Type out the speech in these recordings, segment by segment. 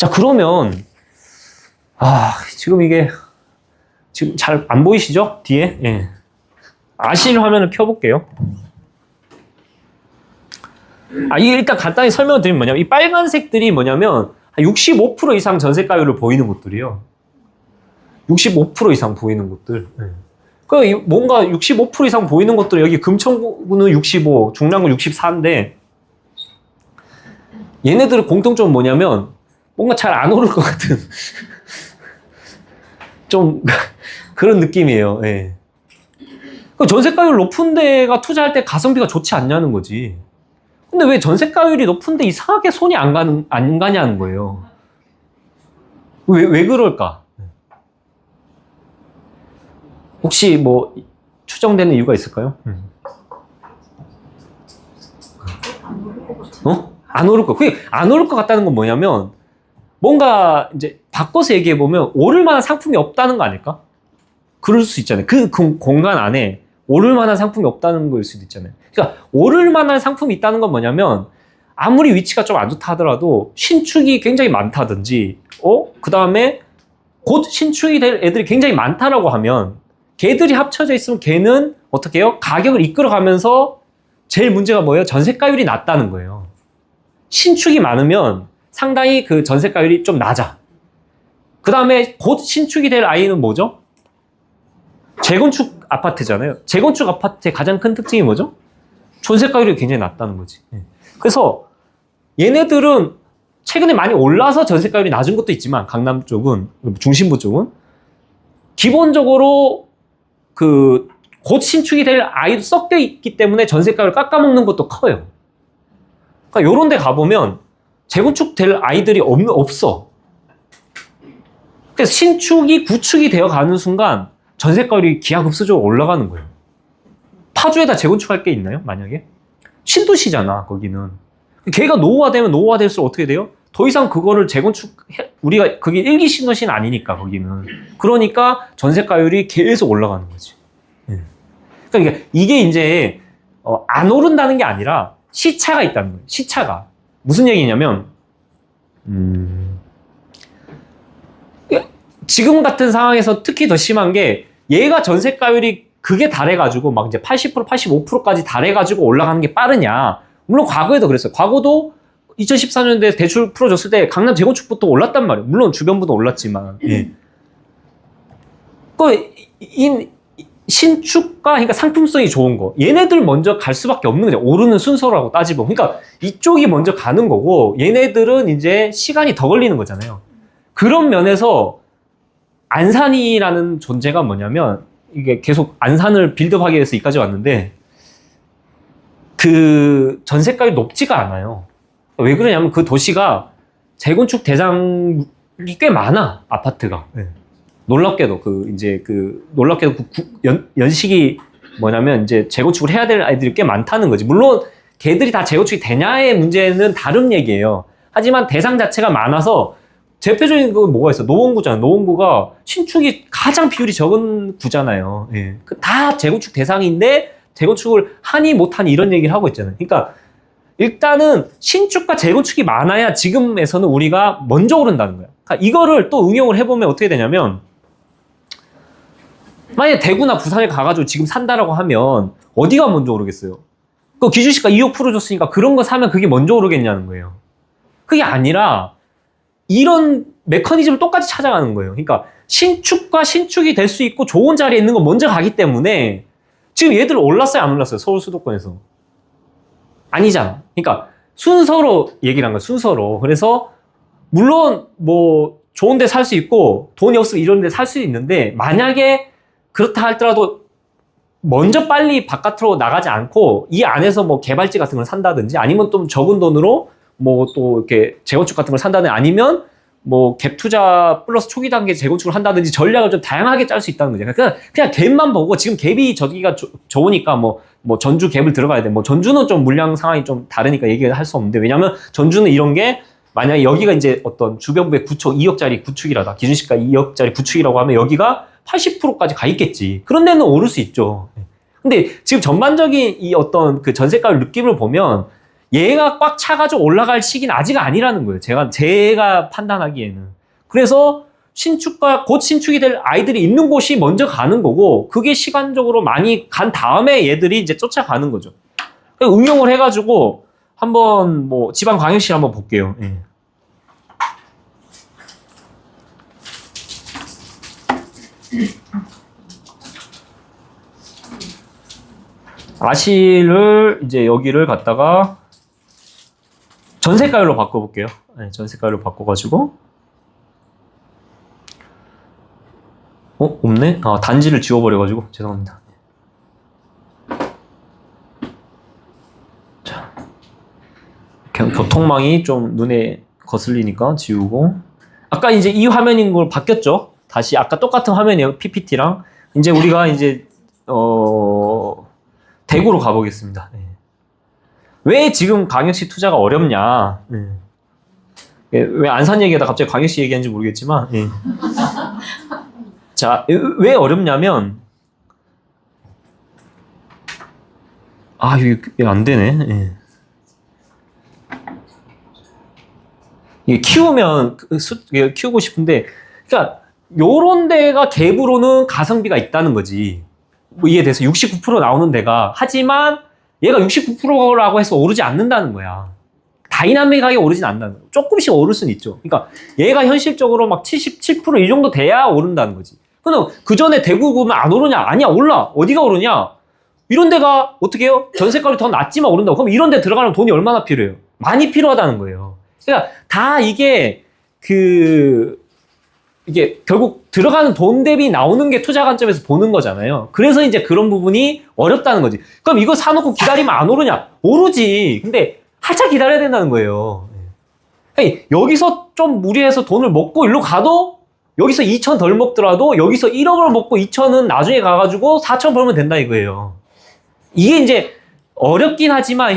자, 그러면 지금 이게 지금 잘 안 보이시죠? 뒤에? 예. 아실 화면을 켜볼게요. 이게 일단 간단히 설명을 드리면 뭐냐면 이 빨간색들이 뭐냐면 65% 이상 전세가율을 보이는 곳들이요. 65% 이상 보이는 곳들. 그 뭔가 65% 이상 보이는 곳들 여기 금천구는 65, 중랑구 64인데 얘네들의 공통점은 뭐냐면 뭔가 잘 안 오를 것 같은 좀 그런 느낌이에요. 예. 전세가율 높은 데가 투자할 때 가성비가 좋지 않냐는 거지. 근데 왜 전세가율이 높은데 이상하게 손이 안 가냐는 거예요. 왜 그럴까? 혹시 뭐 추정되는 이유가 있을까요? 안 오를 거. 그게 안 오를 것 같다는 건 뭐냐면 뭔가 이제 바꿔서 얘기해 보면 오를 만한 상품이 없다는 거 아닐까? 그럴 수 있잖아요. 그 공간 안에 오를 만한 상품이 없다는 거일 수도 있잖아요. 그러니까 오를 만한 상품이 있다는 건 뭐냐면 아무리 위치가 좀 안 좋다 하더라도 신축이 굉장히 많다든지 그 다음에 곧 신축이 될 애들이 굉장히 많다라고 하면 걔들이 합쳐져 있으면 걔는 어떻게 해요? 가격을 이끌어가면서 제일 문제가 뭐예요? 전세가율이 낮다는 거예요. 신축이 많으면 상당히 그 전세가율이 좀 낮아. 그 다음에 곧 신축이 될 아이는 뭐죠? 재건축 아파트잖아요. 재건축 아파트의 가장 큰 특징이 뭐죠? 전세가율이 굉장히 낮다는 거지. 그래서 얘네들은 최근에 많이 올라서 전세가율이 낮은 것도 있지만 강남 쪽은, 중심부 쪽은 기본적으로 그 곧 신축이 될 아이도 섞여 있기 때문에 전세가율을 깎아먹는 것도 커요. 그러니까 요런 데 가보면 재건축 될 아이들이 없어. 그래서 신축이 구축이 되어 가는 순간 전세가율이 기하급수적으로 올라가는 거예요. 파주에다 재건축할 게 있나요? 만약에? 신도시잖아, 거기는. 걔가 노후화되면 노후화될수록 어떻게 돼요? 더 이상 그거를 우리가, 그게 일기 신도시는 아니니까, 거기는. 그러니까 전세가율이 계속 올라가는 거지. 그러니까 이게 이제, 안 오른다는 게 아니라 시차가 있다는 거예요. 시차가. 무슨 얘기냐면, 지금 같은 상황에서 특히 더 심한 게 얘가 전세가율이 그게 달해가지고 막 이제 80%, 85%까지 달해가지고 올라가는 게 빠르냐. 물론 과거에도 그랬어요. 과거도 2014년도에 대출 풀어줬을 때 강남 재건축부터 올랐단 말이에요. 물론 주변부도 올랐지만. 신축가, 그러니까 상품성이 좋은 거. 얘네들 먼저 갈 수밖에 없는 거죠. 오르는 순서라고 따지면. 그러니까 이쪽이 먼저 가는 거고 얘네들은 이제 시간이 더 걸리는 거잖아요. 그런 면에서 안산이라는 존재가 뭐냐면 이게 계속 안산을 빌드업하기 위해서 여기까지 왔는데 그 전세가율이 높지가 않아요. 왜 그러냐면 그 도시가 재건축 대상이 꽤 많아, 아파트가. 놀랍게도 연식이 뭐냐면 이제 재건축을 해야 될 아이들이 꽤 많다는 거지. 물론 걔들이 다 재건축이 되냐의 문제는 다른 얘기예요. 하지만 대상 자체가 많아서 대표적인 거 뭐가 있어? 노원구잖아. 노원구가 신축이 가장 비율이 적은 구잖아요. 다 재건축 대상인데 재건축을 하니 못하니 이런 얘기를 하고 있잖아요. 그러니까 일단은 신축과 재건축이 많아야 지금에서는 우리가 먼저 오른다는 거야. 그러니까 이거를 또 응용을 해보면 어떻게 되냐면 만약에 대구나 부산에 가가지고 지금 산다라고 하면 어디가 먼저 오르겠어요? 그 기준시가 2억 풀어줬으니까 그런 거 사면 그게 먼저 오르겠냐는 거예요. 그게 아니라 이런 메커니즘을 똑같이 찾아가는 거예요. 그러니까 신축과 신축이 될 수 있고 좋은 자리에 있는 거 먼저 가기 때문에 지금 얘들 올랐어요? 안 올랐어요? 서울 수도권에서. 아니잖아. 그러니까 순서로 얘기를 한 거야. 순서로. 그래서 물론 뭐 좋은 데 살 수 있고 돈이 없으면 이런 데 살 수 있는데 만약에 그렇다 할더라도 먼저 빨리 바깥으로 나가지 않고 이 안에서 뭐 개발지 같은 걸 산다든지 아니면 좀 적은 돈으로 뭐 또 이렇게 재건축 같은 걸 산다든지 아니면 뭐 갭 투자 플러스 초기 단계 재건축을 한다든지 전략을 좀 다양하게 짤 수 있다는 거죠. 그러니까 그냥 갭만 보고 지금 갭이 저기가 좋으니까 뭐 전주 갭을 들어가야 돼. 뭐 전주는 좀 물량 상황이 좀 다르니까 얘기를 할 수 없는데 왜냐면 전주는 이런 게 만약에 여기가 이제 어떤 주변부의 구축 2억짜리 구축이라다. 기준시가 2억짜리 구축이라고 하면 여기가 80%까지 가 있겠지. 그런 데는 오를 수 있죠. 근데 지금 전반적인 이 어떤 그 전세가율 느낌을 보면 얘가 꽉 차가지고 올라갈 시기는 아직 아니라는 거예요. 제가 판단하기에는. 그래서 곧 신축이 될 아이들이 있는 곳이 먼저 가는 거고, 그게 시간적으로 많이 간 다음에 얘들이 이제 쫓아가는 거죠. 응용을 해가지고 한번 뭐 지방광역시 한번 볼게요. 예. 아시를 이제 여기를 갖다가 전세가율로 바꿔볼게요. 네, 전세가율로 바꿔가지고 없네? 단지를 지워버려가지고 죄송합니다. 자, 교통망이 좀 눈에 거슬리니까 지우고, 아까 이제 이 화면인 걸 바뀌었죠? 다시 아까 똑같은 화면이에요. PPT랑. 이제 우리가 이제 대구로 가보겠습니다. 네. 왜 지금 광역시 투자가 어렵냐? 네. 왜 안산 얘기하다 갑자기 광역시 얘기하는지 모르겠지만, 네. 자, 왜 어렵냐면, 이게 안 되네. 네. 이게 키우고 싶은데, 그러니까 요런 데가 갭으로는 가성비가 있다는 거지. 뭐 이에 대해서 69% 나오는 데가, 하지만 얘가 69%라고 해서 오르지 않는다는 거야. 다이나믹하게 오르진 않는다는 거야. 조금씩 오를 수는 있죠. 그러니까 얘가 현실적으로 막 77% 이 정도 돼야 오른다는 거지. 그럼 그 전에 대구 보면 안 오르냐? 아니야, 올라. 어디가 오르냐? 이런 데가 어떻게 해요? 전세값이 더 낮지만 오른다고. 그럼 이런 데 들어가려면 돈이 얼마나 필요해요? 많이 필요하다는 거예요. 그러니까 다 이게 결국 들어가는 돈 대비 나오는 게 투자 관점에서 보는 거잖아요. 그래서 이제 그런 부분이 어렵다는 거지. 그럼 이거 사놓고 기다리면 안 오르냐? 오르지. 근데 한참 기다려야 된다는 거예요. 아니, 여기서 좀 무리해서 돈을 먹고 일로 가도 여기서 2천 덜 먹더라도 여기서 1억을 먹고 2천은 나중에 가가지고 4천 벌면 된다 이거예요. 이게 이제 어렵긴 하지만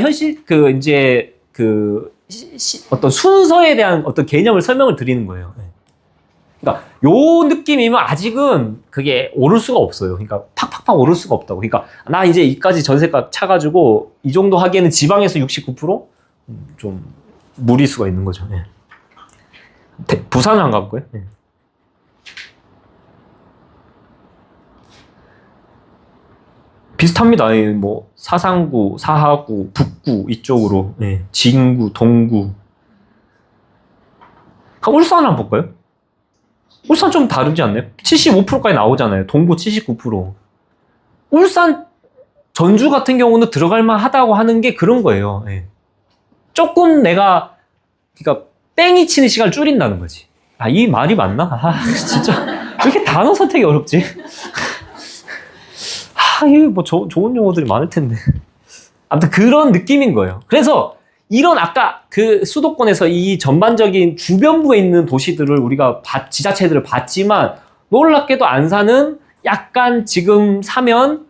어떤 순서에 대한 어떤 개념을 설명을 드리는 거예요. 그러니까 요 느낌이면 아직은 그게 오를 수가 없어요. 그러니까 팍팍팍 오를 수가 없다고. 그러니까 나 이제 이까지 전세값 차가지고 이 정도 하기에는 지방에서 69%? 좀 무리 수가 있는 거죠. 예. 부산을 안 가볼까요? 예. 비슷합니다. 뭐 사상구, 사하구, 북구 이쪽으로, 예. 진구, 동구. 울산 한번 볼까요? 울산 좀 다르지 않나요? 75%까지 나오잖아요. 동구 79%. 울산, 전주 같은 경우는 들어갈만 하다고 하는 게 그런 거예요. 예. 조금 그러니까 뺑이 치는 시간을 줄인다는 거지. 이 말이 맞나? 진짜 왜 이렇게 단어 선택이 어렵지? 이게 뭐 좋은 용어들이 많을 텐데. 아무튼 그런 느낌인 거예요. 그래서 이런 아까 그 수도권에서 이 전반적인 주변부에 있는 도시들을 우리가 지자체들을 봤지만, 놀랍게도 안산은 약간 지금 사면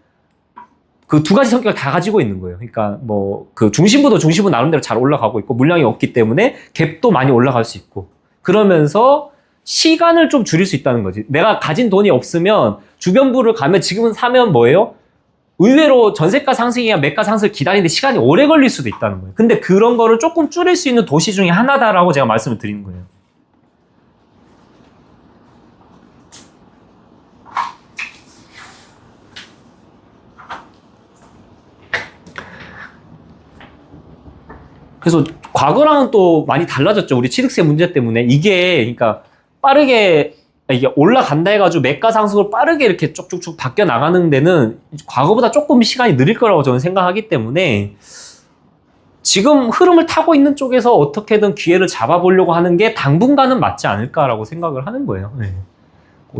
그 두 가지 성격을 다 가지고 있는 거예요. 그러니까 뭐 그 중심부 나름대로 잘 올라가고 있고, 물량이 없기 때문에 갭도 많이 올라갈 수 있고, 그러면서 시간을 좀 줄일 수 있다는 거지. 내가 가진 돈이 없으면 주변부를 가면 지금은 사면 뭐예요? 의외로 전세가 상승이나 매가 상승을 기다리는데 시간이 오래 걸릴 수도 있다는 거예요. 근데 그런 거를 조금 줄일 수 있는 도시 중에 하나다라고 제가 말씀을 드리는 거예요. 그래서 과거랑은 또 많이 달라졌죠. 우리 취득세 문제 때문에. 그러니까 이게 올라간다 해가지고 매가 상승을 빠르게 이렇게 쭉쭉쭉 바뀌어 나가는 데는 과거보다 조금 시간이 느릴 거라고 저는 생각하기 때문에, 지금 흐름을 타고 있는 쪽에서 어떻게든 기회를 잡아보려고 하는 게 당분간은 맞지 않을까라고 생각을 하는 거예요. 네.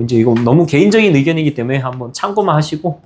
이제 이거 너무 개인적인 의견이기 때문에 한번 참고만 하시고,